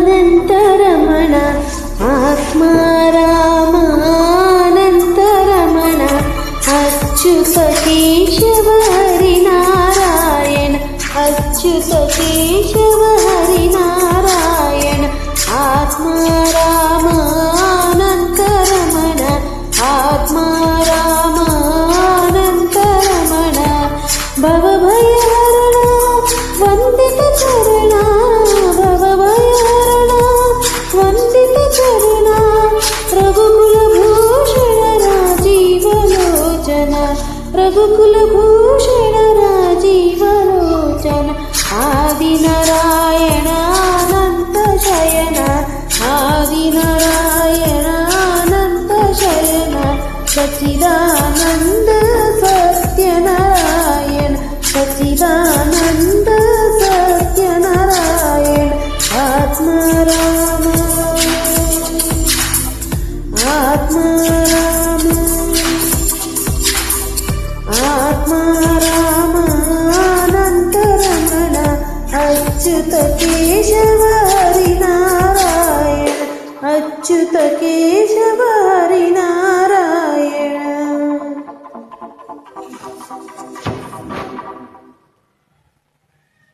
ఆత్మారామానంతరమణ ఆత్మారామానంతరమణ అచ్యుత కేశవ హరి నారాయణ అచ్యుత కేశవ హరి నారాయణ ఆత్మారామానంతరమణ ఆత్మారామానంతరమణ భవభయహరణ వందిత చరణ భవభయహరణ వందిత చరణ రఘుకుల భూషణ రాజీవలోచన రఘుకుల భూషణ రాజీవలోచన ఆది నారాయణ అనంత శయన ఆది నారాయణ అనంత శయన సచిదానంద సత్యనారాయణ సచిదానంద సత్యనారాయణ ఆత్మారామ ఆత్మారామ ఆత్మారామానంతరమణ అచ్యుత కేశవ హరి నారాయణ అచ్యుత కేశవ హరి నారాయణ.